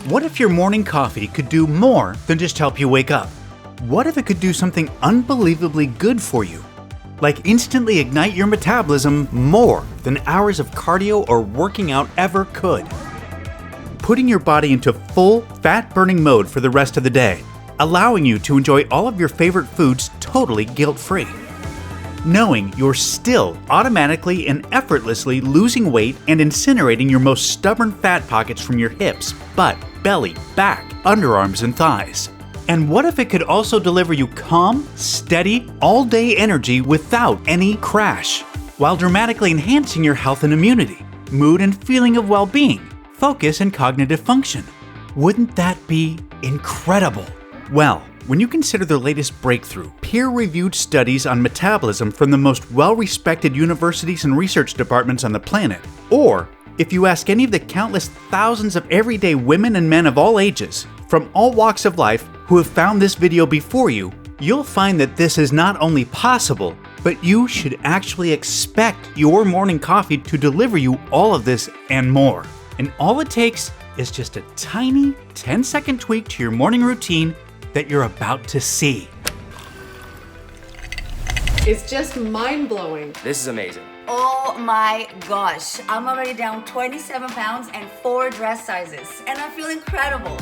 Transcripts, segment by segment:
What if your morning coffee could do more than just help you wake up? What if it could do something unbelievably good for you? Like instantly ignite your metabolism more than hours of cardio or working out ever could. Putting your body into full fat-burning mode for the rest of the day, allowing you to enjoy all of your favorite foods totally guilt-free. Knowing you're still automatically and effortlessly losing weight and incinerating your most stubborn fat pockets from your hips, butt, belly, back, underarms, and thighs. And what if it could also deliver you calm, steady, all-day energy without any crash, while dramatically enhancing your health and immunity, mood and feeling of well-being, focus and cognitive function? Wouldn't that be incredible? Well, when you consider the latest breakthrough, peer-reviewed studies on metabolism from the most well-respected universities and research departments on the planet, or if you ask any of the countless thousands of everyday women and men of all ages, from all walks of life, who have found this video before you, you'll find that this is not only possible, but you should actually expect your morning coffee to deliver you all of this and more. And all it takes is just a tiny 10-second tweak to your morning routine that you're about to see. It's just mind-blowing. This is amazing. Oh my gosh, I'm already down 27 pounds and 4 dress sizes, and I feel incredible.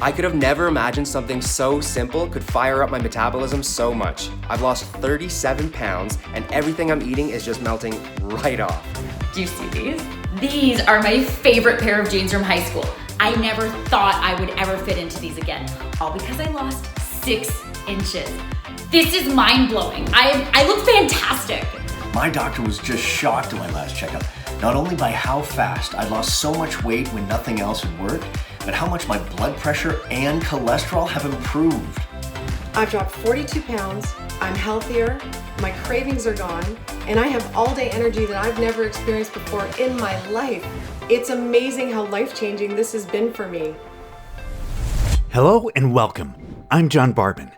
I could have never imagined something so simple could fire up my metabolism so much. I've lost 37 pounds and everything I'm eating is just melting right off. Do you see these? These are my favorite pair of jeans from high school. I never thought I would ever fit into these again, all because I lost 6 inches. This is mind-blowing. I look fantastic. My doctor was just shocked at my last checkup, not only by how fast I lost so much weight when nothing else had worked, but how much my blood pressure and cholesterol have improved. I've dropped 42 pounds, I'm healthier, my cravings are gone, and I have all-day energy that I've never experienced before in my life. It's amazing how life-changing this has been for me. Hello and welcome. I'm John Barbin.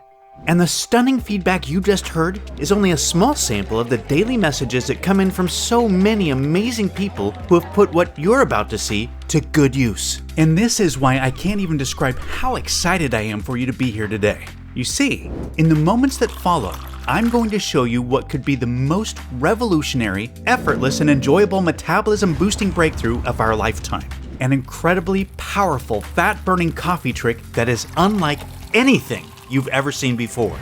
And the stunning feedback you just heard is only a small sample of the daily messages that come in from so many amazing people who have put what you're about to see to good use. And this is why I can't even describe how excited I am for you to be here today. You see, in the moments that follow, I'm going to show you what could be the most revolutionary, effortless, and enjoyable metabolism-boosting breakthrough of our lifetime. An incredibly powerful fat-burning coffee trick that is unlike anything you've ever seen before.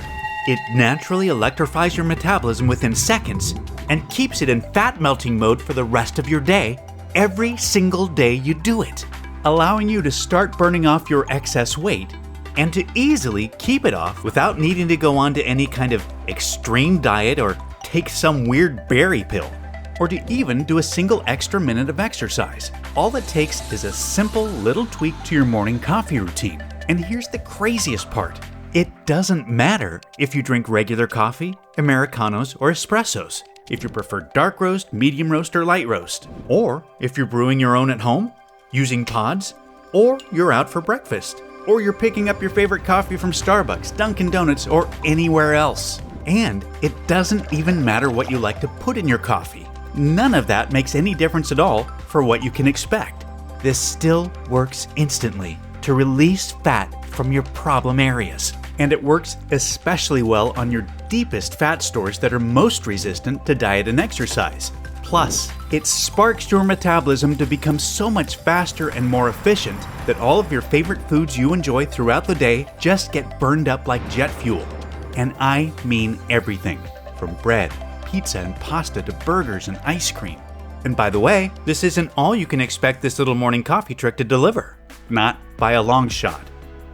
It naturally electrifies your metabolism within seconds and keeps it in fat melting mode for the rest of your day, every single day you do it, allowing you to start burning off your excess weight and to easily keep it off without needing to go on to any kind of extreme diet or take some weird berry pill, or to even do a single extra minute of exercise. All it takes is a simple little tweak to your morning coffee routine. And here's the craziest part. It doesn't matter if you drink regular coffee, Americanos, or espressos, if you prefer dark roast, medium roast, or light roast, or if you're brewing your own at home, using pods, or you're out for breakfast, or you're picking up your favorite coffee from Starbucks, Dunkin' Donuts, or anywhere else. And it doesn't even matter what you like to put in your coffee. None of that makes any difference at all for what you can expect. This still works instantly to release fat from your problem areas. And it works especially well on your deepest fat stores that are most resistant to diet and exercise. Plus, it sparks your metabolism to become so much faster and more efficient that all of your favorite foods you enjoy throughout the day just get burned up like jet fuel. And I mean everything, from bread, pizza, and pasta to burgers and ice cream. And by the way, this isn't all you can expect this little morning coffee trick to deliver. Not by a long shot.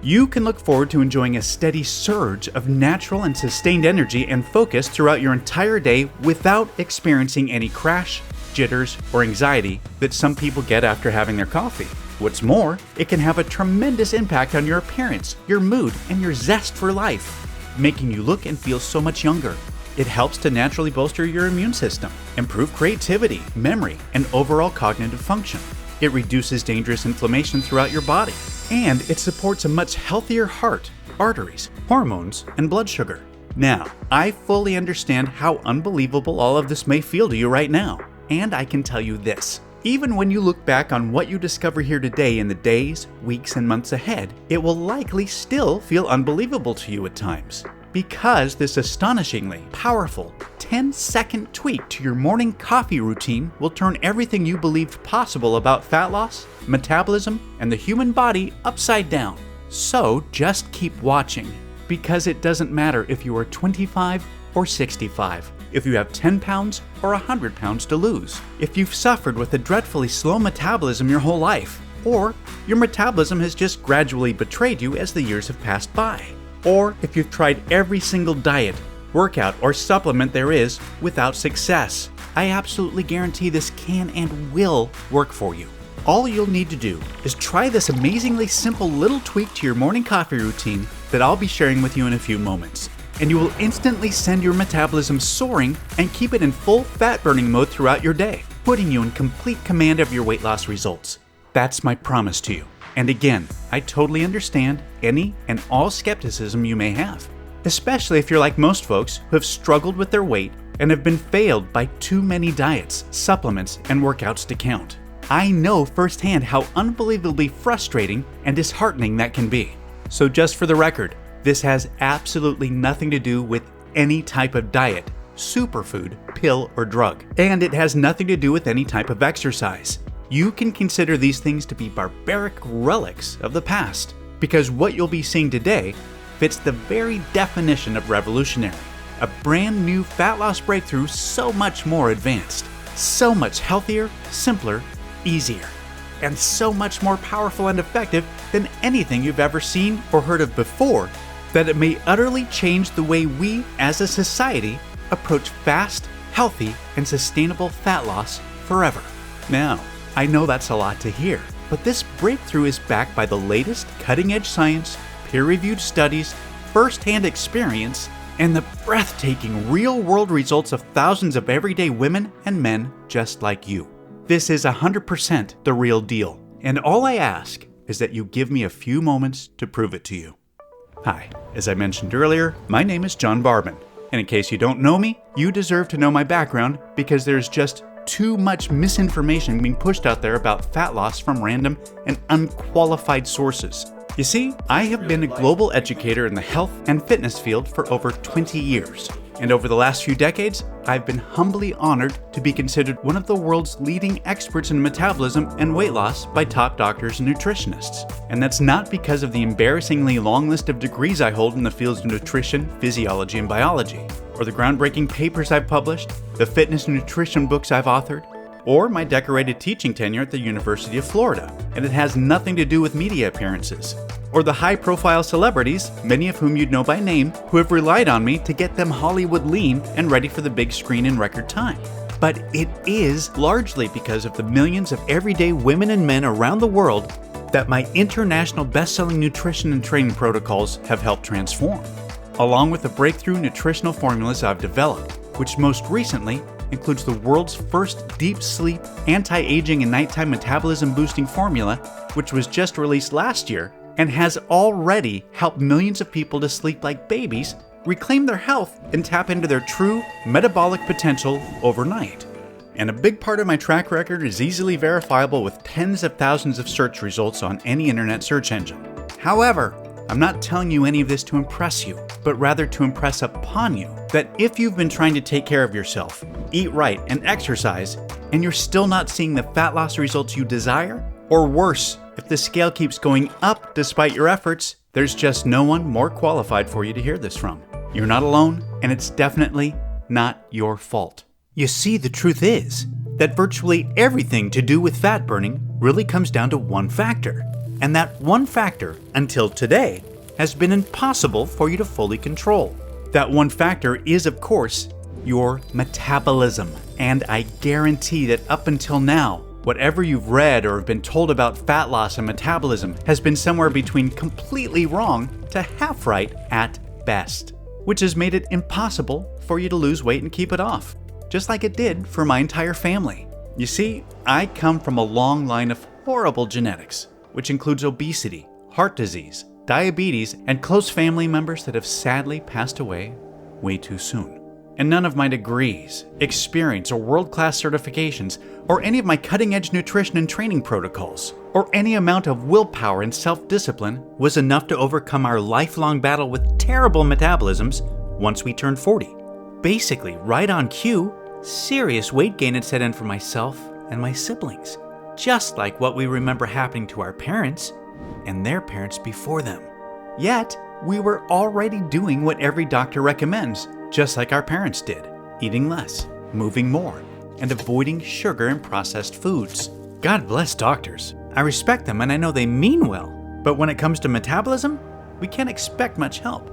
You can look forward to enjoying a steady surge of natural and sustained energy and focus throughout your entire day without experiencing any crash, jitters, or anxiety that some people get after having their coffee. What's more, it can have a tremendous impact on your appearance, your mood, and your zest for life, making you look and feel so much younger. It helps to naturally bolster your immune system, improve creativity, memory, and overall cognitive function. It reduces dangerous inflammation throughout your body, and it supports a much healthier heart, arteries, hormones, and blood sugar. Now, I fully understand how unbelievable all of this may feel to you right now, and I can tell you this. Even when you look back on what you discover here today in the days, weeks, and months ahead, it will likely still feel unbelievable to you at times. Because this astonishingly powerful 10-second tweak to your morning coffee routine will turn everything you believed possible about fat loss, metabolism, and the human body upside down. So just keep watching, because it doesn't matter if you are 25 or 65, if you have 10 pounds or 100 pounds to lose, if you've suffered with a dreadfully slow metabolism your whole life, or your metabolism has just gradually betrayed you as the years have passed by, or if you've tried every single diet, workout, or supplement there is without success. I absolutely guarantee this can and will work for you. All you'll need to do is try this amazingly simple little tweak to your morning coffee routine that I'll be sharing with you in a few moments, and you will instantly send your metabolism soaring and keep it in full fat burning mode throughout your day, putting you in complete command of your weight loss results. That's my promise to you. And again, I totally understand any and all skepticism you may have, especially if you're like most folks who have struggled with their weight and have been failed by too many diets, supplements, and workouts to count. I know firsthand how unbelievably frustrating and disheartening that can be. So just for the record, this has absolutely nothing to do with any type of diet, superfood, pill, or drug. And it has nothing to do with any type of exercise. You can consider these things to be barbaric relics of the past, because what you'll be seeing today fits the very definition of revolutionary. A brand new fat loss breakthrough so much more advanced, so much healthier, simpler, easier, and so much more powerful and effective than anything you've ever seen or heard of before, that it may utterly change the way we as a society approach fast, healthy, and sustainable fat loss forever. Now, I know that's a lot to hear, but this breakthrough is backed by the latest cutting-edge science, peer-reviewed studies, first-hand experience, and the breathtaking real-world results of thousands of everyday women and men just like you. This is 100% the real deal, and all I ask is that you give me a few moments to prove it to you. Hi, as I mentioned earlier, my name is John Barbin, and in case you don't know me, you deserve to know my background because there's just too much misinformation being pushed out there about fat loss from random and unqualified sources. You see, I have been a global educator in the health and fitness field for over 20 years. And over the last few decades, I've been humbly honored to be considered one of the world's leading experts in metabolism and weight loss by top doctors and nutritionists. And that's not because of the embarrassingly long list of degrees I hold in the fields of nutrition, physiology, and biology, or the groundbreaking papers I've published, the fitness and nutrition books I've authored, or my decorated teaching tenure at the University of Florida. And it has nothing to do with media appearances, or the high-profile celebrities, many of whom you'd know by name, who have relied on me to get them Hollywood lean and ready for the big screen in record time. But it is largely because of the millions of everyday women and men around the world that my international best-selling nutrition and training protocols have helped transform, along with the breakthrough nutritional formulas I've developed, which most recently includes the world's first deep sleep, anti-aging, and nighttime metabolism boosting formula, which was just released last year and has already helped millions of people to sleep like babies, reclaim their health, and tap into their true metabolic potential overnight. And a big part of my track record is easily verifiable with tens of thousands of search results on any internet search engine. However, I'm not telling you any of this to impress you, but rather to impress upon you that if you've been trying to take care of yourself, eat right, and exercise, and you're still not seeing the fat loss results you desire, or worse, if the scale keeps going up despite your efforts, there's just no one more qualified for you to hear this from. You're not alone, and it's definitely not your fault. You see, the truth is that virtually everything to do with fat burning really comes down to one factor. And that one factor, until today, has been impossible for you to fully control. That one factor is, of course, your metabolism. And I guarantee that up until now, whatever you've read or have been told about fat loss and metabolism has been somewhere between completely wrong to half right at best, which has made it impossible for you to lose weight and keep it off, just like it did for my entire family. You see, I come from a long line of horrible genetics, which includes obesity, heart disease, diabetes, and close family members that have sadly passed away way too soon. And none of my degrees, experience, or world-class certifications, or any of my cutting-edge nutrition and training protocols, or any amount of willpower and self-discipline was enough to overcome our lifelong battle with terrible metabolisms once we turned 40. Basically, right on cue, serious weight gain had set in for myself and my siblings, just like what we remember happening to our parents and their parents before them. Yet, we were already doing what every doctor recommends, just like our parents did, eating less, moving more, and avoiding sugar and processed foods. God bless doctors. I respect them and I know they mean well, but when it comes to metabolism, we can't expect much help.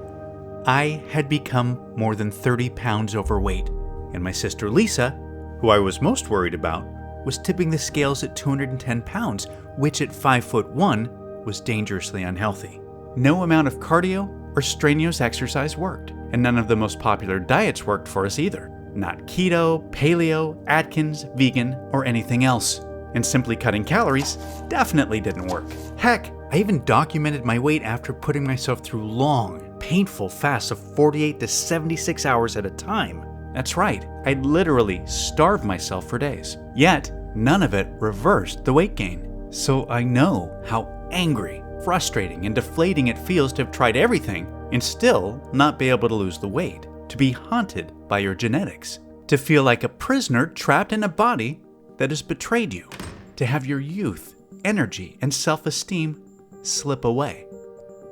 I had become more than 30 pounds overweight, and my sister Lisa, who I was most worried about, was tipping the scales at 210 pounds, which at 5'1" was dangerously unhealthy. No amount of cardio or strenuous exercise worked, and none of the most popular diets worked for us either. Not keto, paleo, Atkins, vegan, or anything else. And simply cutting calories definitely didn't work. Heck, I even documented my weight after putting myself through long, painful fasts of 48 to 76 hours at a time. That's right, I'd literally starved myself for days. Yet, none of it reversed the weight gain. So I know how angry, frustrating, and deflating it feels to have tried everything and still not be able to lose the weight, to be haunted by your genetics, to feel like a prisoner trapped in a body that has betrayed you, to have your youth, energy, and self-esteem slip away,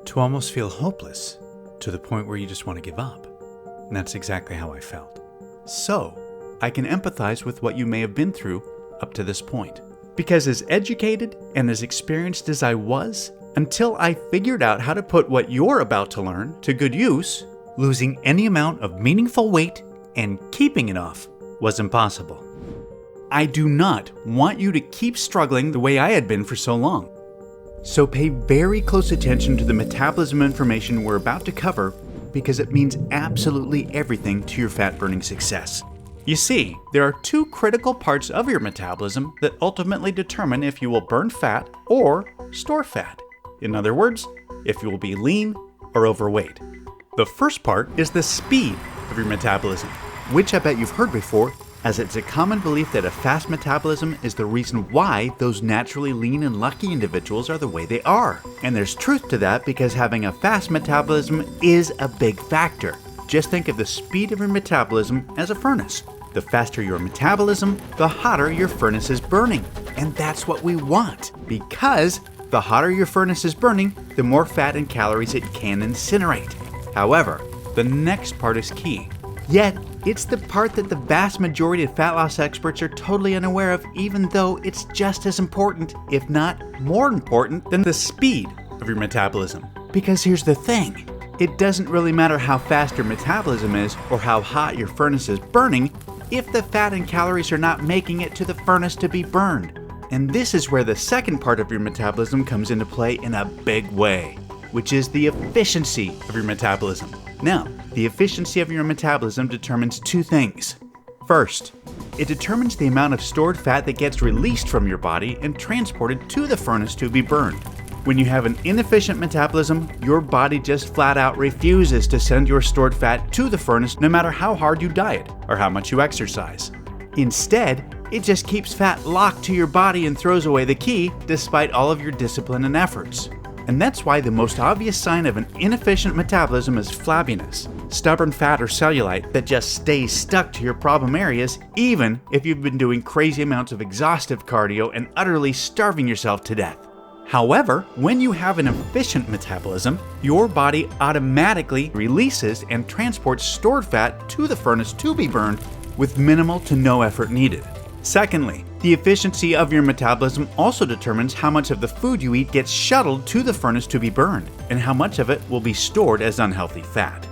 to almost feel hopeless, to the point where you just want to give up. And that's exactly how I felt. So, I can empathize with what you may have been through up to this point. Because as educated and as experienced as I was, until I figured out how to put what you're about to learn to good use, losing any amount of meaningful weight and keeping it off was impossible. I do not want you to keep struggling the way I had been for so long. So pay very close attention to the metabolism information we're about to cover because it means absolutely everything to your fat-burning success. You see, there are two critical parts of your metabolism that ultimately determine if you will burn fat or store fat. In other words, if you will be lean or overweight. The first part is the speed of your metabolism, which I bet you've heard before, as it's a common belief that a fast metabolism is the reason why those naturally lean and lucky individuals are the way they are. And there's truth to that because having a fast metabolism is a big factor. Just think of the speed of your metabolism as a furnace. The faster your metabolism, the hotter your furnace is burning. And that's what we want, because the hotter your furnace is burning, the more fat and calories it can incinerate. However, the next part is key. Yet, it's the part that the vast majority of fat loss experts are totally unaware of, even though it's just as important, if not more important, than the speed of your metabolism. Because here's the thing, it doesn't really matter how fast your metabolism is or how hot your furnace is burning if the fat and calories are not making it to the furnace to be burned. And this is where the second part of your metabolism comes into play in a big way, which is the efficiency of your metabolism. Now, the efficiency of your metabolism determines two things. First, it determines the amount of stored fat that gets released from your body and transported to the furnace to be burned. When you have an inefficient metabolism, your body just flat out refuses to send your stored fat to the furnace no matter how hard you diet or how much you exercise. Instead, it just keeps fat locked to your body and throws away the key despite all of your discipline and efforts. And that's why the most obvious sign of an inefficient metabolism is flabbiness, stubborn fat or cellulite that just stays stuck to your problem areas even if you've been doing crazy amounts of exhaustive cardio and utterly starving yourself to death. However, when you have an efficient metabolism, your body automatically releases and transports stored fat to the furnace to be burned with minimal to no effort needed. Secondly, the efficiency of your metabolism also determines how much of the food you eat gets shuttled to the furnace to be burned, and how much of it will be stored as unhealthy fat.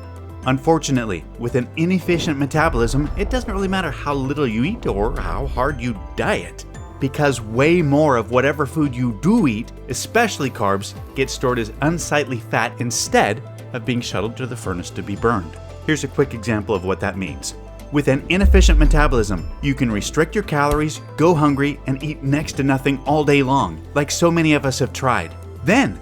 Unfortunately, with an inefficient metabolism, it doesn't really matter how little you eat or how hard you diet, because way more of whatever food you do eat, especially carbs, gets stored as unsightly fat instead of being shuttled to the furnace to be burned. Here's a quick example of what that means. With an inefficient metabolism, you can restrict your calories, go hungry, and eat next to nothing all day long, like so many of us have tried. Then,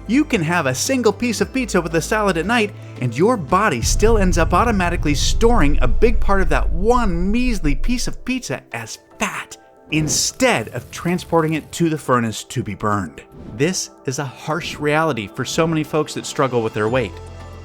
You can have a single piece of pizza with a salad at night, and your body still ends up automatically storing a big part of that one measly piece of pizza as fat, instead of transporting it to the furnace to be burned. This is a harsh reality for so many folks that struggle with their weight.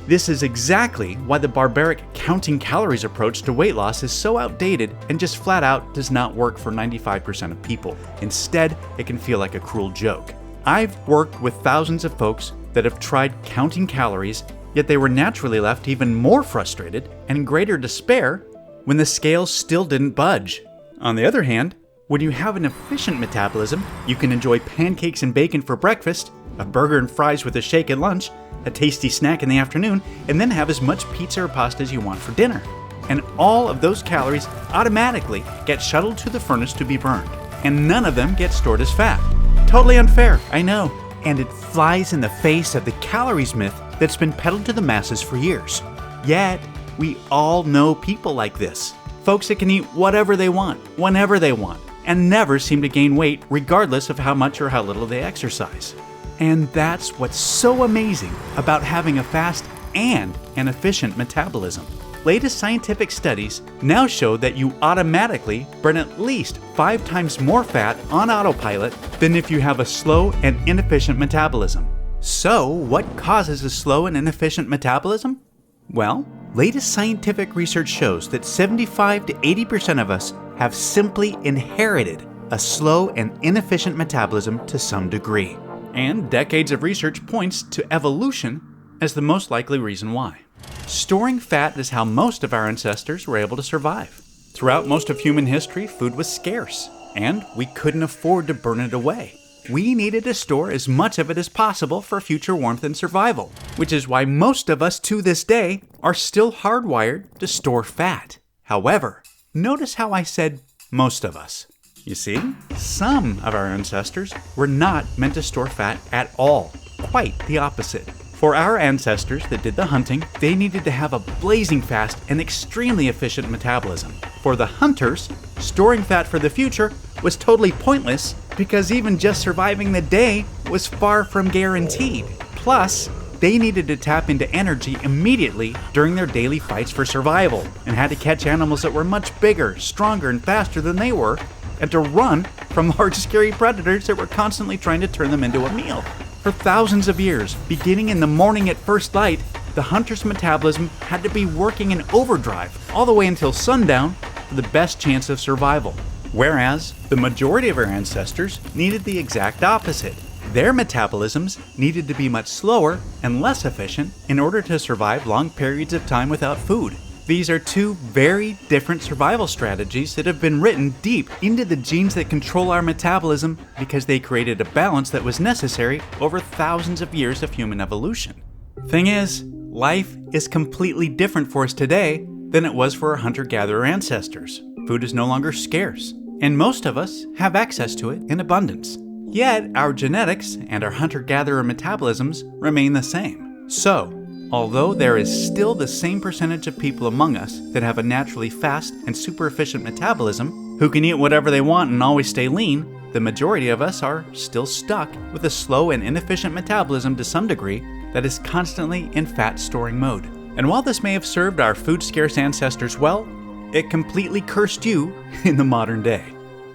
This is exactly why the barbaric counting calories approach to weight loss is so outdated and just flat out does not work for 95% of people. Instead, it can feel like a cruel joke. I've worked with thousands of folks that have tried counting calories, yet they were naturally left even more frustrated and in greater despair when the scales still didn't budge. On the other hand, when you have an efficient metabolism, you can enjoy pancakes and bacon for breakfast, a burger and fries with a shake at lunch, a tasty snack in the afternoon, and then have as much pizza or pasta as you want for dinner. And all of those calories automatically get shuttled to the furnace to be burned, and none of them get stored as fat. Totally unfair, I know. And it flies in the face of the calories myth that's been peddled to the masses for years. Yet, we all know people like this. Folks that can eat whatever they want, whenever they want, and never seem to gain weight regardless of how much or how little they exercise. And that's what's so amazing about having a fast and an efficient metabolism. Latest scientific studies now show that you automatically burn at least 5 times more fat on autopilot than if you have a slow and inefficient metabolism. So, what causes a slow and inefficient metabolism? Well, latest scientific research shows that 75 to 80% of us have simply inherited a slow and inefficient metabolism to some degree. And decades of research points to evolution as the most likely reason why. Storing fat is how most of our ancestors were able to survive. Throughout most of human history, food was scarce, and we couldn't afford to burn it away. We needed to store as much of it as possible for future warmth and survival, which is why most of us to this day are still hardwired to store fat. However, notice how I said most of us. You see, some of our ancestors were not meant to store fat at all. Quite the opposite. For our ancestors that did the hunting, they needed to have a blazing fast and extremely efficient metabolism. For the hunters, storing fat for the future was totally pointless because even just surviving the day was far from guaranteed. Plus, they needed to tap into energy immediately during their daily fights for survival and had to catch animals that were much bigger, stronger, and faster than they were, and to run from large scary predators that were constantly trying to turn them into a meal. For thousands of years, beginning in the morning at first light, the hunter's metabolism had to be working in overdrive all the way until sundown for the best chance of survival. Whereas, the majority of our ancestors needed the exact opposite. Their metabolisms needed to be much slower and less efficient in order to survive long periods of time without food. These are two very different survival strategies that have been written deep into the genes that control our metabolism because they created a balance that was necessary over thousands of years of human evolution. Thing is, life is completely different for us today than it was for our hunter-gatherer ancestors. Food is no longer scarce, and most of us have access to it in abundance. Yet, our genetics and our hunter-gatherer metabolisms remain the same. So, although there is still the same percentage of people among us that have a naturally fast and super efficient metabolism, who can eat whatever they want and always stay lean, the majority of us are still stuck with a slow and inefficient metabolism to some degree that is constantly in fat storing mode. And while this may have served our food scarce ancestors well, it completely cursed you in the modern day.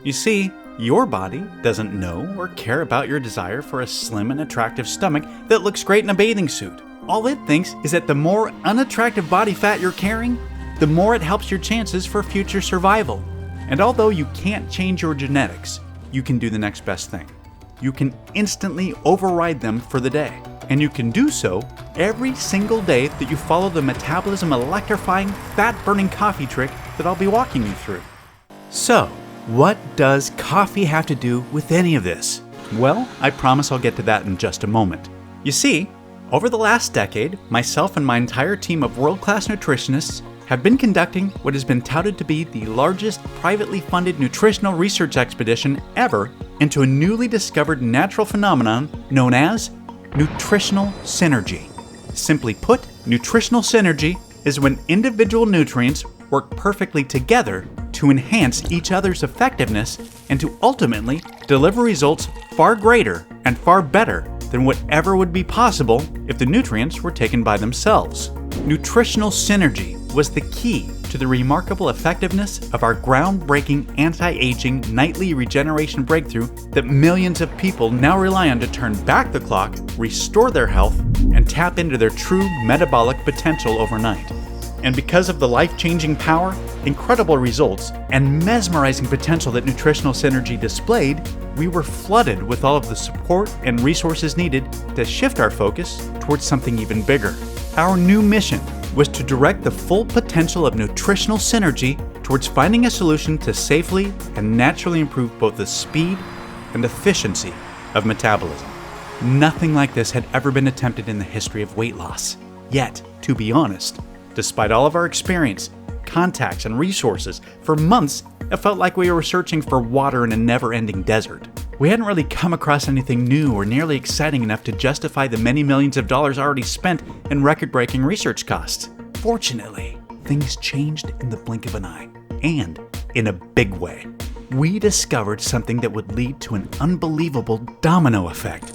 You see, your body doesn't know or care about your desire for a slim and attractive stomach that looks great in a bathing suit. All it thinks is that the more unattractive body fat you're carrying, the more it helps your chances for future survival. And although you can't change your genetics, you can do the next best thing. You can instantly override them for the day. And you can do so every single day that you follow the metabolism electrifying, fat-burning coffee trick that I'll be walking you through. So, what does coffee have to do with any of this? Well, I promise I'll get to that in just a moment. You see, over the last decade, myself and my entire team of world-class nutritionists have been conducting what has been touted to be the largest privately funded nutritional research expedition ever into a newly discovered natural phenomenon known as nutritional synergy. Simply put, nutritional synergy is when individual nutrients work perfectly together to enhance each other's effectiveness and to ultimately deliver results far greater and far better than whatever would be possible if the nutrients were taken by themselves. Nutritional synergy was the key to the remarkable effectiveness of our groundbreaking anti-aging nightly regeneration breakthrough that millions of people now rely on to turn back the clock, restore their health, and tap into their true metabolic potential overnight. And because of the life-changing power, incredible results, and mesmerizing potential that nutritional synergy displayed, we were flooded with all of the support and resources needed to shift our focus towards something even bigger. Our new mission was to direct the full potential of nutritional synergy towards finding a solution to safely and naturally improve both the speed and efficiency of metabolism. Nothing like this had ever been attempted in the history of weight loss. Yet, to be honest, despite all of our experience, contacts, and resources, for months it felt like we were searching for water in a never-ending desert. We hadn't really come across anything new or nearly exciting enough to justify the many millions of dollars already spent in record-breaking research costs. Fortunately, things changed in the blink of an eye, and in a big way. We discovered something that would lead to an unbelievable domino effect.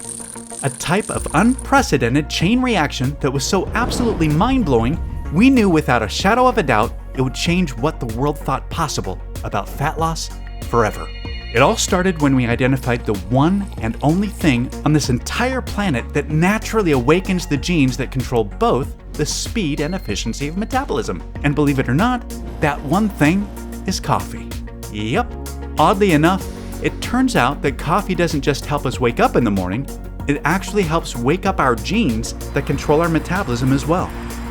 A type of unprecedented chain reaction that was so absolutely mind-blowing, we knew without a shadow of a doubt it would change what the world thought possible about fat loss forever. It all started when we identified the one and only thing on this entire planet that naturally awakens the genes that control both the speed and efficiency of metabolism. And believe it or not, that one thing is coffee. Yep. Oddly enough, it turns out that coffee doesn't just help us wake up in the morning, it actually helps wake up our genes that control our metabolism as well.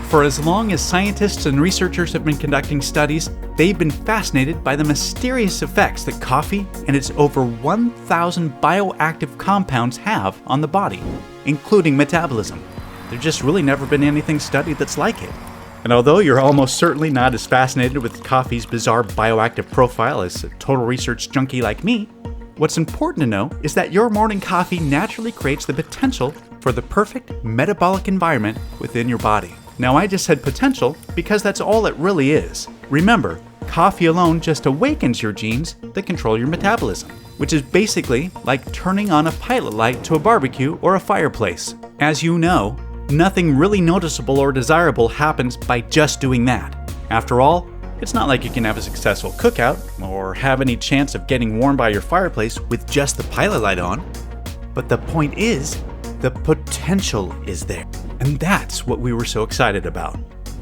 For as long as scientists and researchers have been conducting studies, they've been fascinated by the mysterious effects that coffee and its over 1,000 bioactive compounds have on the body, including metabolism. There's just really never been anything studied that's like it. And although you're almost certainly not as fascinated with coffee's bizarre bioactive profile as a total research junkie like me, what's important to know is that your morning coffee naturally creates the potential for the perfect metabolic environment within your body. Now, I just said potential because that's all it really is. Remember, coffee alone just awakens your genes that control your metabolism, which is basically like turning on a pilot light to a barbecue or a fireplace. As you know, nothing really noticeable or desirable happens by just doing that. After all, it's not like you can have a successful cookout or have any chance of getting warm by your fireplace with just the pilot light on. But the point is, the potential is there. And that's what we were so excited about.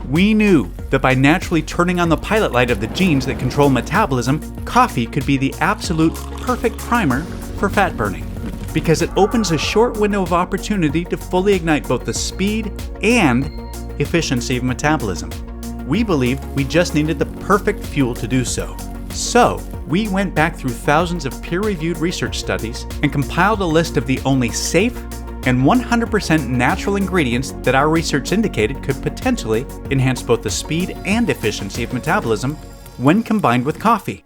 We knew that by naturally turning on the pilot light of the genes that control metabolism, coffee could be the absolute perfect primer for fat burning, because it opens a short window of opportunity to fully ignite both the speed and efficiency of metabolism. We believed we just needed the perfect fuel to do so. So, we went back through thousands of peer-reviewed research studies and compiled a list of the only safe and 100% natural ingredients that our research indicated could potentially enhance both the speed and efficiency of metabolism when combined with coffee.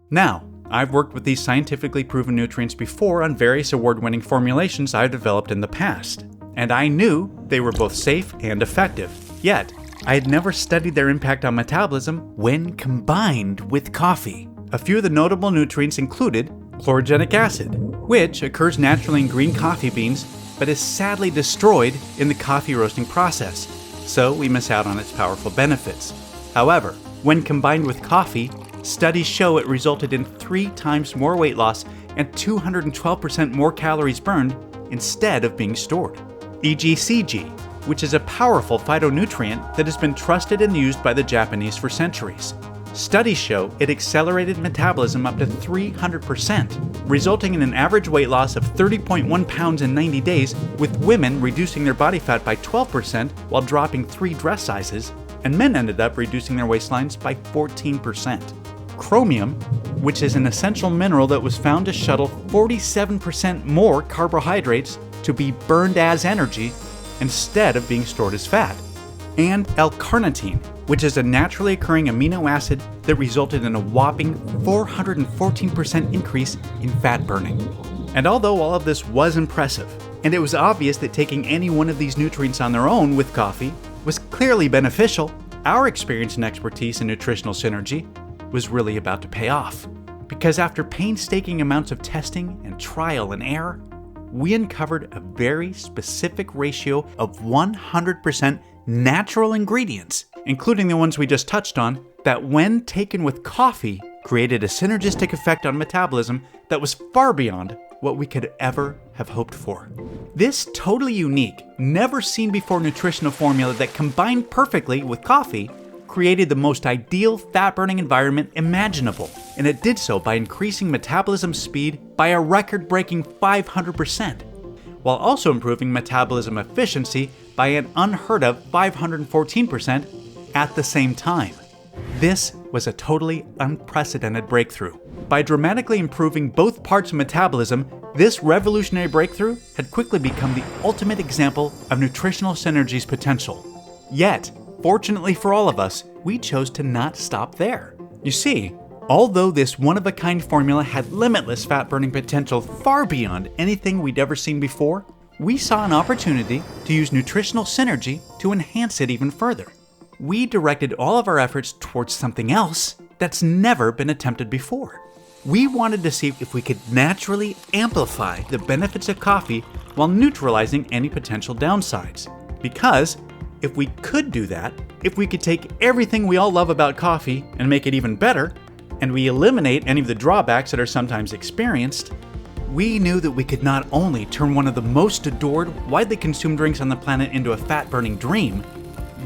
Now, I've worked with these scientifically proven nutrients before on various award-winning formulations I've developed in the past, and I knew they were both safe and effective. Yet, I had never studied their impact on metabolism when combined with coffee. A few of the notable nutrients included chlorogenic acid, which occurs naturally in green coffee beans but is sadly destroyed in the coffee roasting process, so we miss out on its powerful benefits. However, when combined with coffee, studies show it resulted in 3 times more weight loss and 212% more calories burned instead of being stored. EGCG, which is a powerful phytonutrient that has been trusted and used by the Japanese for centuries. Studies show it accelerated metabolism up to 300%, resulting in an average weight loss of 30.1 pounds in 90 days, with women reducing their body fat by 12% while dropping 3 dress sizes, and men ended up reducing their waistlines by 14%. Chromium, which is an essential mineral that was found to shuttle 47% more carbohydrates to be burned as energy instead of being stored as fat. And L-carnitine, which is a naturally occurring amino acid that resulted in a whopping 414% increase in fat burning. And although all of this was impressive, and it was obvious that taking any one of these nutrients on their own with coffee was clearly beneficial, our experience and expertise in nutritional synergy was really about to pay off. Because after painstaking amounts of testing and trial and error, we uncovered a very specific ratio of 100% natural ingredients, including the ones we just touched on, that when taken with coffee, created a synergistic effect on metabolism that was far beyond what we could ever have hoped for. This totally unique, never seen before nutritional formula that combined perfectly with coffee created the most ideal fat-burning environment imaginable, and it did so by increasing metabolism speed by a record-breaking 500%, while also improving metabolism efficiency by an unheard of 514% at the same time. This was a totally unprecedented breakthrough. By dramatically improving both parts of metabolism, this revolutionary breakthrough had quickly become the ultimate example of nutritional synergy's potential. Yet, fortunately for all of us, we chose to not stop there. You see, although this one-of-a-kind formula had limitless fat-burning potential far beyond anything we'd ever seen before, we saw an opportunity to use nutritional synergy to enhance it even further. We directed all of our efforts towards something else that's never been attempted before. We wanted to see if we could naturally amplify the benefits of coffee while neutralizing any potential downsides. Because if we could do that, if we could take everything we all love about coffee and make it even better, and we eliminate any of the drawbacks that are sometimes experienced, we knew that we could not only turn one of the most adored, widely consumed drinks on the planet into a fat-burning dream,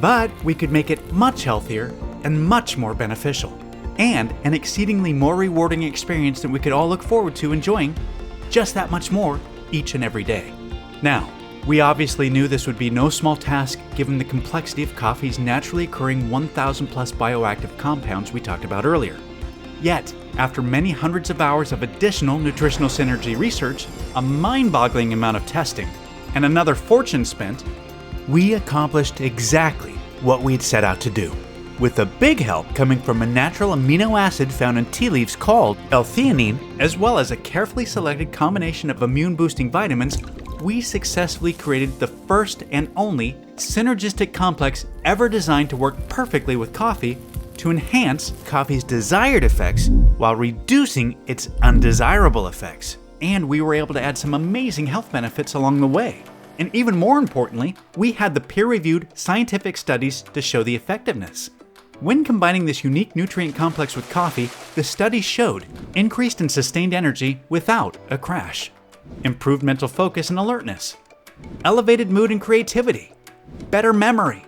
but we could make it much healthier and much more beneficial, and an exceedingly more rewarding experience that we could all look forward to enjoying just that much more each and every day. Now, we obviously knew this would be no small task given the complexity of coffee's naturally occurring 1,000 plus bioactive compounds we talked about earlier. Yet, after many hundreds of hours of additional nutritional synergy research, a mind-boggling amount of testing, and another fortune spent, we accomplished exactly what we'd set out to do. With a big help coming from a natural amino acid found in tea leaves called L-theanine, as well as a carefully selected combination of immune-boosting vitamins, we successfully created the first and only synergistic complex ever designed to work perfectly with coffee to enhance coffee's desired effects while reducing its undesirable effects. And we were able to add some amazing health benefits along the way. And even more importantly, we had the peer-reviewed scientific studies to show the effectiveness. When combining this unique nutrient complex with coffee, the studies showed increased and sustained energy without a crash, improved mental focus and alertness, elevated mood and creativity, better memory,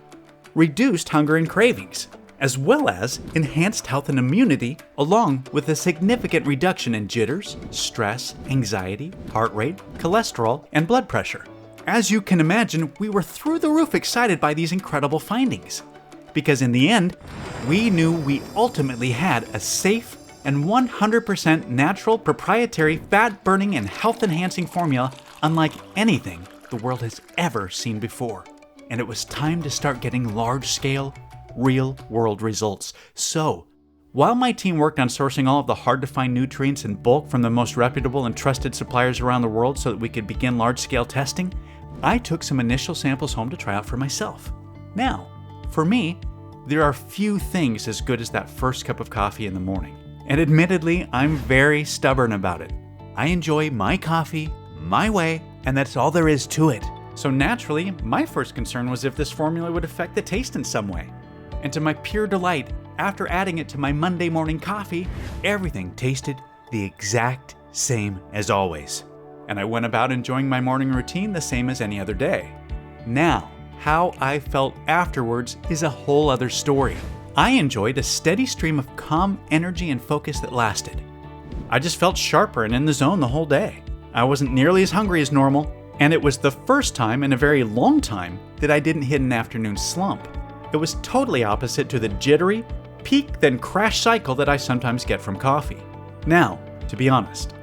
reduced hunger and cravings, as well as enhanced health and immunity, along with a significant reduction in jitters, stress, anxiety, heart rate, cholesterol, and blood pressure. As you can imagine, we were through the roof excited by these incredible findings. Because in the end, we knew we ultimately had a safe and 100% natural proprietary fat-burning and health-enhancing formula unlike anything the world has ever seen before. And it was time to start getting large-scale, real-world results. So, while my team worked on sourcing all of the hard-to-find nutrients in bulk from the most reputable and trusted suppliers around the world so that we could begin large-scale testing, I took some initial samples home to try out for myself. Now, for me, there are few things as good as that first cup of coffee in the morning. And admittedly, I'm very stubborn about it. I enjoy my coffee, my way, and that's all there is to it. So naturally, my first concern was if this formula would affect the taste in some way. And to my pure delight, after adding it to my Monday morning coffee, everything tasted the exact same as always. And I went about enjoying my morning routine the same as any other day. Now, how I felt afterwards is a whole other story. I enjoyed a steady stream of calm energy and focus that lasted. I just felt sharper and in the zone the whole day. I wasn't nearly as hungry as normal, and it was the first time in a very long time that I didn't hit an afternoon slump. It was totally opposite to the jittery, peak then crash cycle that I sometimes get from coffee. Now, to be honest,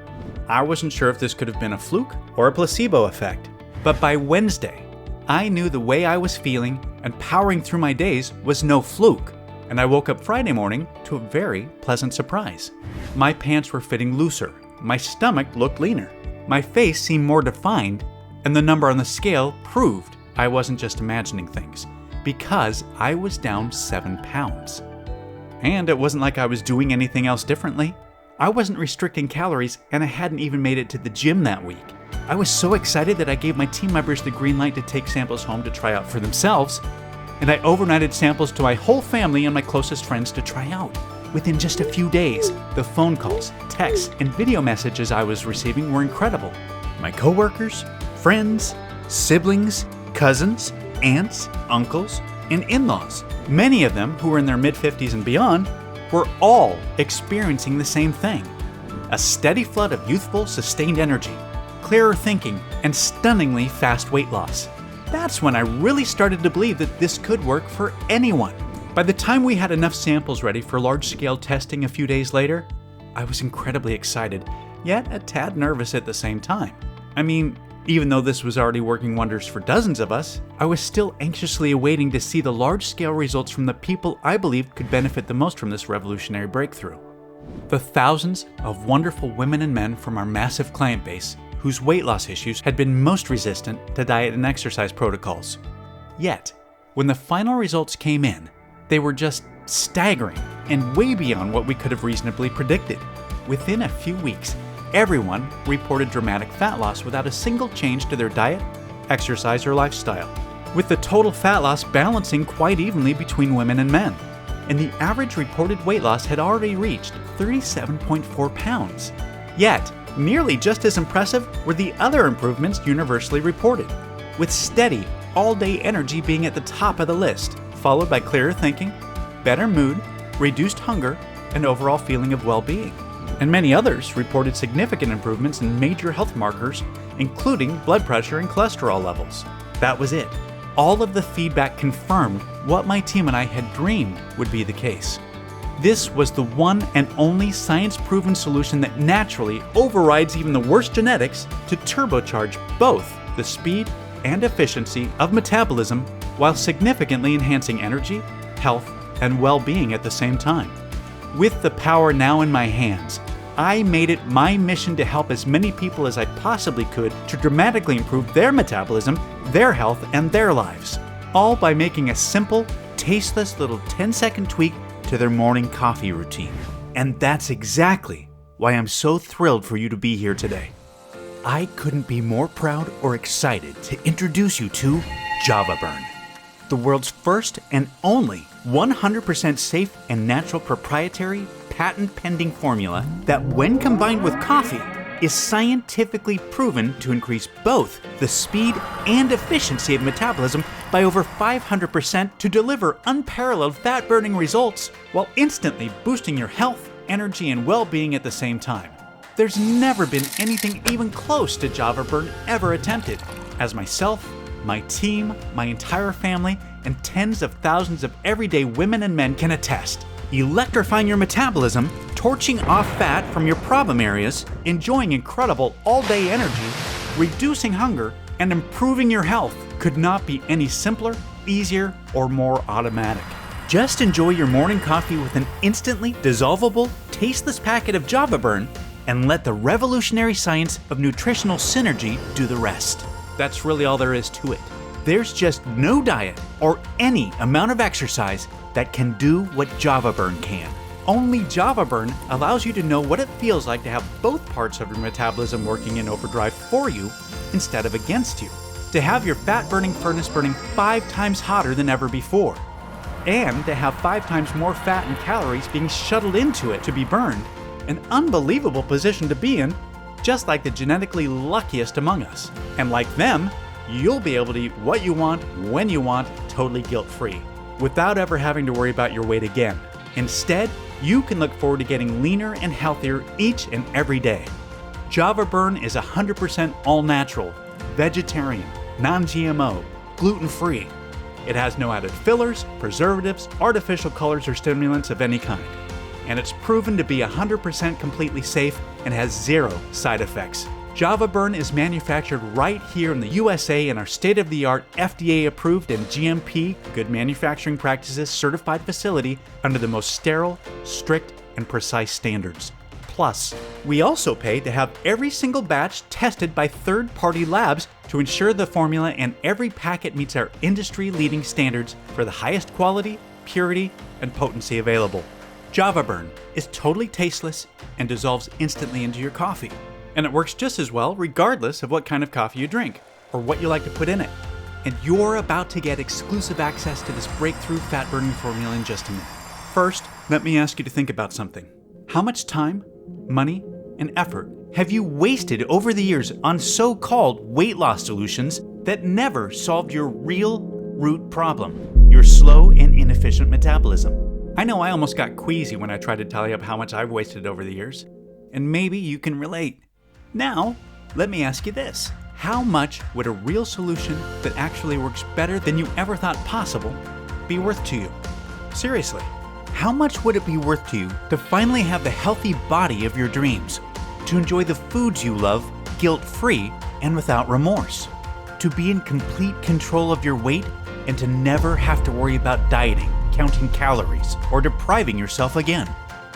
I wasn't sure if this could have been a fluke or a placebo effect, but by Wednesday, I knew the way I was feeling and powering through my days was no fluke, and I woke up Friday morning to a very pleasant surprise. My pants were fitting looser, my stomach looked leaner, my face seemed more defined, and the number on the scale proved I wasn't just imagining things, because I was down 7 pounds. And it wasn't like I was doing anything else differently. I wasn't restricting calories, and I hadn't even made it to the gym that week. I was so excited that I gave my team members the green light to take samples home to try out for themselves, and I overnighted samples to my whole family and my closest friends to try out. Within just a few days, the phone calls, texts, and video messages I was receiving were incredible. My coworkers, friends, siblings, cousins, aunts, uncles, and in-laws, many of them who were in their mid-50s and beyond, were all experiencing the same thing. A steady flood of youthful, sustained energy, clearer thinking, and stunningly fast weight loss. That's when I really started to believe that this could work for anyone. By the time we had enough samples ready for large-scale testing a few days later, I was incredibly excited, yet a tad nervous at the same time. I mean, even though this was already working wonders for dozens of us, I was still anxiously awaiting to see the large-scale results from the people I believed could benefit the most from this revolutionary breakthrough. The thousands of wonderful women and men from our massive client base whose weight loss issues had been most resistant to diet and exercise protocols. Yet, when the final results came in, they were just staggering and way beyond what we could have reasonably predicted. Within a few weeks, everyone reported dramatic fat loss without a single change to their diet, exercise, or lifestyle, with the total fat loss balancing quite evenly between women and men. And the average reported weight loss had already reached 37.4 pounds. Yet, nearly just as impressive were the other improvements universally reported, with steady, all-day energy being at the top of the list, followed by clearer thinking, better mood, reduced hunger, and overall feeling of well-being. And many others reported significant improvements in major health markers, including blood pressure and cholesterol levels. That was it. All of the feedback confirmed what my team and I had dreamed would be the case. This was the one and only science-proven solution that naturally overrides even the worst genetics to turbocharge both the speed and efficiency of metabolism while significantly enhancing energy, health, and well-being at the same time. With the power now in my hands, I made it my mission to help as many people as I possibly could to dramatically improve their metabolism, their health, and their lives, all by making a simple, tasteless little 10-second tweak to their morning coffee routine. And that's exactly why I'm so thrilled for you to be here today. I couldn't be more proud or excited to introduce you to JavaBurn, the world's first and only 100% safe and natural proprietary patent-pending formula that, when combined with coffee, is scientifically proven to increase both the speed and efficiency of metabolism by over 500% to deliver unparalleled fat-burning results while instantly boosting your health, energy, and well-being at the same time. There's never been anything even close to JavaBurn ever attempted, as myself, my team, my entire family, and tens of thousands of everyday women and men can attest. Electrifying your metabolism, torching off fat from your problem areas, enjoying incredible all-day energy, reducing hunger, and improving your health could not be any simpler, easier, or more automatic. Just enjoy your morning coffee with an instantly dissolvable, tasteless packet of JavaBurn and let the revolutionary science of nutritional synergy do the rest. That's really all there is to it. There's just no diet or any amount of exercise that can do what JavaBurn can. Only JavaBurn allows you to know what it feels like to have both parts of your metabolism working in overdrive for you instead of against you. To have your fat-burning furnace burning 5 times hotter than ever before. And to have 5 times more fat and calories being shuttled into it to be burned. An unbelievable position to be in, just like the genetically luckiest among us. And like them, you'll be able to eat what you want, when you want, totally guilt-free, without ever having to worry about your weight again. Instead, you can look forward to getting leaner and healthier each and every day. JavaBurn is 100% all-natural, vegetarian, non-GMO, gluten-free. It has no added fillers, preservatives, artificial colors, or stimulants of any kind. And it's proven to be 100% completely safe and has 0 side effects. JavaBurn is manufactured right here in the USA in our state-of-the-art FDA-approved and GMP, Good Manufacturing Practices certified facility under the most sterile, strict, and precise standards. Plus, we also pay to have every single batch tested by third-party labs to ensure the formula and every packet meets our industry-leading standards for the highest quality, purity, and potency available. JavaBurn is totally tasteless and dissolves instantly into your coffee. And it works just as well regardless of what kind of coffee you drink or what you like to put in it. And you're about to get exclusive access to this breakthrough fat-burning formula in just a minute. First, let me ask you to think about something. How much time, money, and effort have you wasted over the years on so-called weight loss solutions that never solved your real root problem, your slow and inefficient metabolism? I know I almost got queasy when I tried to tally up how much I've wasted over the years, and maybe you can relate. Now, let me ask you this. How much would a real solution that actually works better than you ever thought possible be worth to you? Seriously, how much would it be worth to you to finally have the healthy body of your dreams, to enjoy the foods you love guilt-free and without remorse, to be in complete control of your weight and to never have to worry about dieting, counting calories, or depriving yourself again,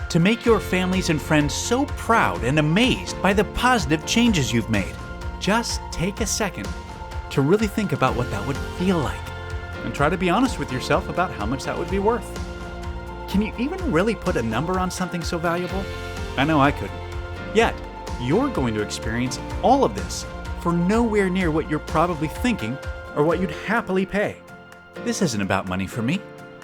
to make your families and friends so proud and amazed by the positive changes you've made? Just take a second to really think about what that would feel like and try to be honest with yourself about how much that would be worth. Can you even really put a number on something so valuable? I know I couldn't. Yet, you're going to experience all of this for nowhere near what you're probably thinking or what you'd happily pay. This isn't about money for me.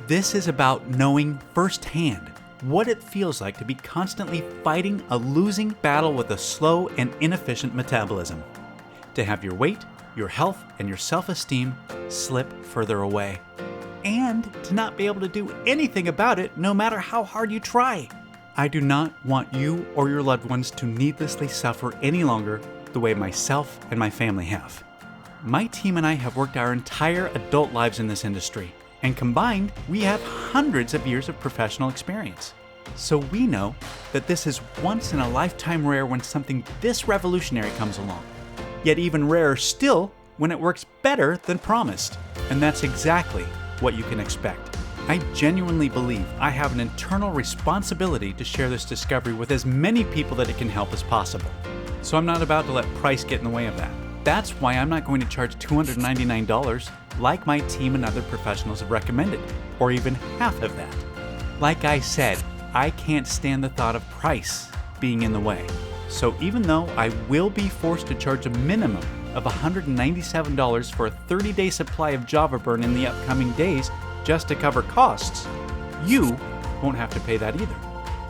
This is about knowing firsthand what it feels like to be constantly fighting a losing battle with a slow and inefficient metabolism. To have your weight, your health, and your self-esteem slip further away. And to not be able to do anything about it no matter how hard you try. I do not want you or your loved ones to needlessly suffer any longer the way myself and my family have. My team and I have worked our entire adult lives in this industry, and combined, we have hundreds of years of professional experience. So we know that this is once in a lifetime rare when something this revolutionary comes along. Yet even rarer still when it works better than promised. And that's exactly what you can expect. I genuinely believe I have an internal responsibility to share this discovery with as many people that it can help as possible. So I'm not about to let price get in the way of that. That's why I'm not going to charge $299 like my team and other professionals have recommended, or even half of that. Like I said, I can't stand the thought of price being in the way. So even though I will be forced to charge a minimum of $197 for a 30-day supply of Java Burn in the upcoming days just to cover costs, you won't have to pay that either.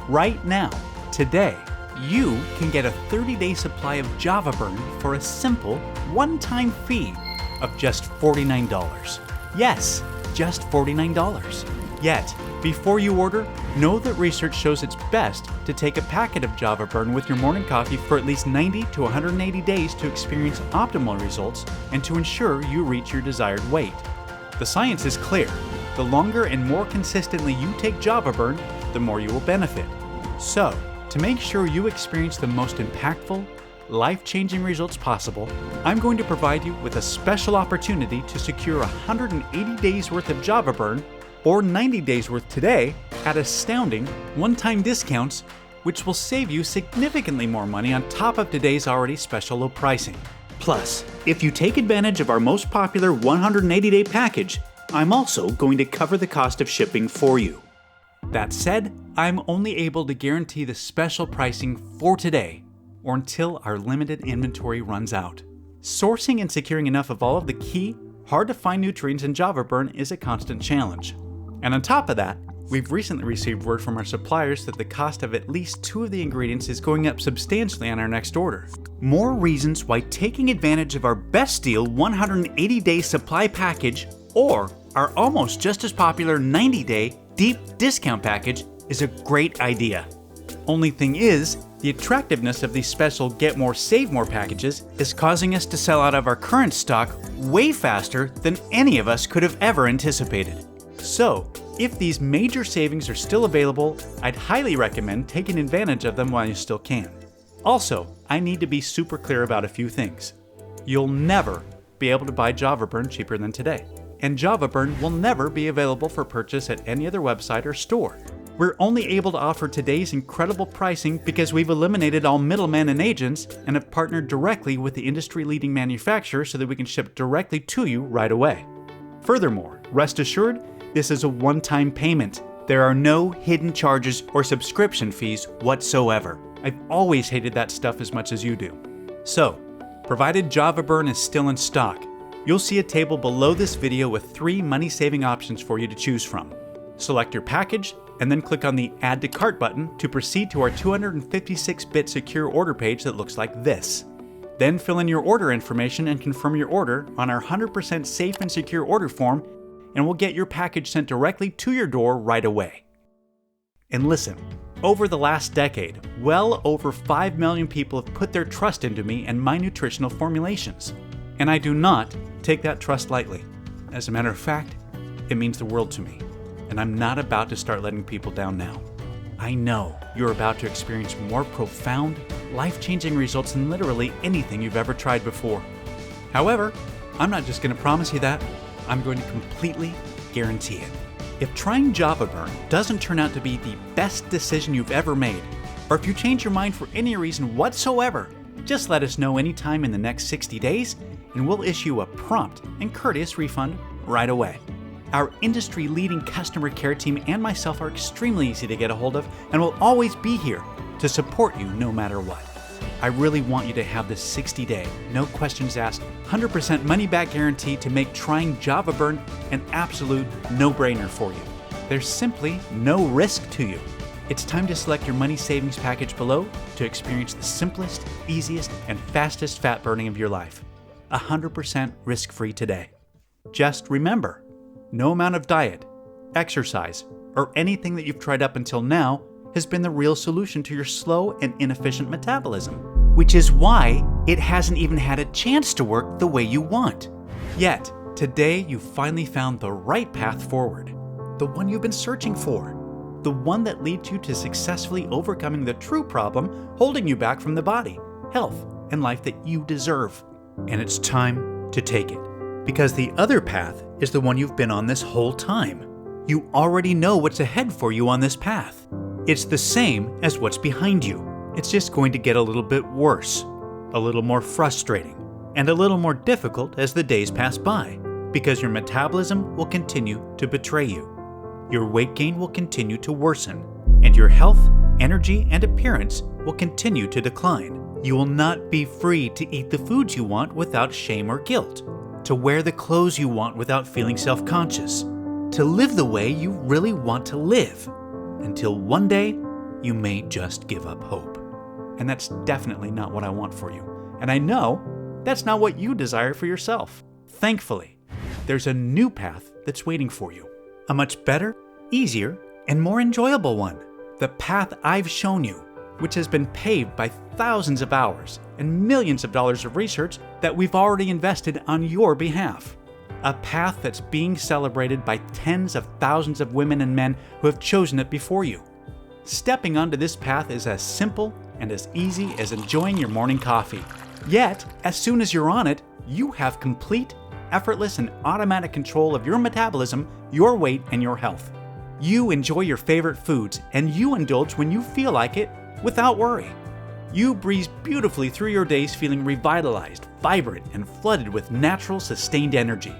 Right now, today, you can get a 30-day supply of Java Burn for a simple one-time fee of just $49. Yes, just $49. Yet, before you order, know that research shows it's best to take a packet of Java Burn with your morning coffee for at least 90 to 180 days to experience optimal results and to ensure you reach your desired weight. The science is clear. The longer and more consistently you take Java Burn, the more you will benefit. So, to make sure you experience the most impactful, life-changing results possible, I'm going to provide you with a special opportunity to secure 180 days worth of Java Burn or 90 days worth today at astounding one-time discounts, which will save you significantly more money on top of today's already special low pricing. Plus, if you take advantage of our most popular 180-day package, I'm also going to cover the cost of shipping for you. That said, I'm only able to guarantee the special pricing for today, or until our limited inventory runs out. Sourcing and securing enough of all of the key, hard-to-find nutrients in Java Burn is a constant challenge. And on top of that, we've recently received word from our suppliers that the cost of at least 2 of the ingredients is going up substantially on our next order. More reasons why taking advantage of our best deal 180-day supply package or our almost just as popular 90-day deep discount package is a great idea. Only thing is, the attractiveness of these special Get More Save More packages is causing us to sell out of our current stock way faster than any of us could have ever anticipated. So, if these major savings are still available, I'd highly recommend taking advantage of them while you still can. Also, I need to be super clear about a few things. You'll never be able to buy Java Burn cheaper than today. And Java Burn will never be available for purchase at any other website or store. We're only able to offer today's incredible pricing because we've eliminated all middlemen and agents and have partnered directly with the industry-leading manufacturer so that we can ship directly to you right away. Furthermore, rest assured, this is a one-time payment. There are no hidden charges or subscription fees whatsoever. I've always hated that stuff as much as you do. So, provided Java Burn is still in stock, you'll see a table below this video with 3 money-saving options for you to choose from. Select your package, and then click on the Add to Cart button to proceed to our 256-bit secure order page that looks like this. Then fill in your order information and confirm your order on our 100% safe and secure order form, and we'll get your package sent directly to your door right away. And listen, over the last decade, well over 5 million people have put their trust into me and my nutritional formulations. And I do not take that trust lightly. As a matter of fact, it means the world to me. And I'm not about to start letting people down now. I know you're about to experience more profound, life-changing results than literally anything you've ever tried before. However, I'm not just going to promise you that, I'm going to completely guarantee it. If trying Java Burn doesn't turn out to be the best decision you've ever made, or if you change your mind for any reason whatsoever, just let us know anytime in the next 60 days, and we'll issue a prompt and courteous refund right away. Our industry-leading customer care team and myself are extremely easy to get a hold of, and will always be here to support you no matter what. I really want you to have this 60-day, no questions asked, 100% money-back guarantee to make trying Java Burn an absolute no-brainer for you. There's simply no risk to you. It's time to select your money savings package below to experience the simplest, easiest, and fastest fat burning of your life. 100% risk-free today. Just remember, no amount of diet, exercise, or anything that you've tried up until now has been the real solution to your slow and inefficient metabolism, which is why it hasn't even had a chance to work the way you want. Yet, today you finally found the right path forward, the one you've been searching for, the one that leads you to successfully overcoming the true problem holding you back from the body, health, and life that you deserve. And it's time to take it, because the other path is the one you've been on this whole time. You already know what's ahead for you on this path. It's the same as what's behind you. It's just going to get a little bit worse, a little more frustrating, and a little more difficult as the days pass by, because your metabolism will continue to betray you. Your weight gain will continue to worsen, and your health, energy, and appearance will continue to decline. You will not be free to eat the foods you want without shame or guilt, to wear the clothes you want without feeling self-conscious, to live the way you really want to live, until one day you may just give up hope. And that's definitely not what I want for you. And I know that's not what you desire for yourself. Thankfully, there's a new path that's waiting for you. A much better, easier, and more enjoyable one. The path I've shown you, which has been paved by thousands of hours and millions of dollars of research that we've already invested on your behalf. A path that's being celebrated by tens of thousands of women and men who have chosen it before you. Stepping onto this path is as simple and as easy as enjoying your morning coffee. Yet, as soon as you're on it, you have complete, effortless, and automatic control of your metabolism, your weight, and your health. You enjoy your favorite foods, and you indulge when you feel like it without worry. You breeze beautifully through your days feeling revitalized, vibrant, and flooded with natural, sustained energy.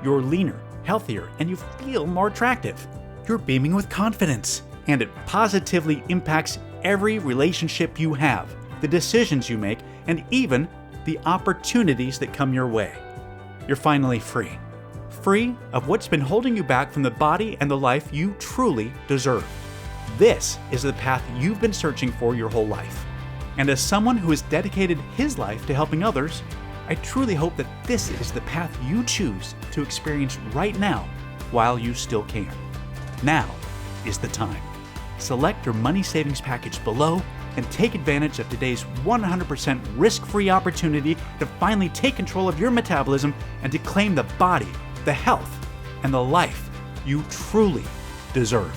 You're leaner, healthier, and you feel more attractive. You're beaming with confidence, and it positively impacts every relationship you have, the decisions you make, and even the opportunities that come your way. You're finally free. Free of what's been holding you back from the body and the life you truly deserve. This is the path you've been searching for your whole life. And as someone who has dedicated his life to helping others, I truly hope that this is the path you choose to experience right now while you still can. Now is the time. Select your money savings package below and take advantage of today's 100% risk-free opportunity to finally take control of your metabolism and to claim the body, the health, and the life you truly deserve.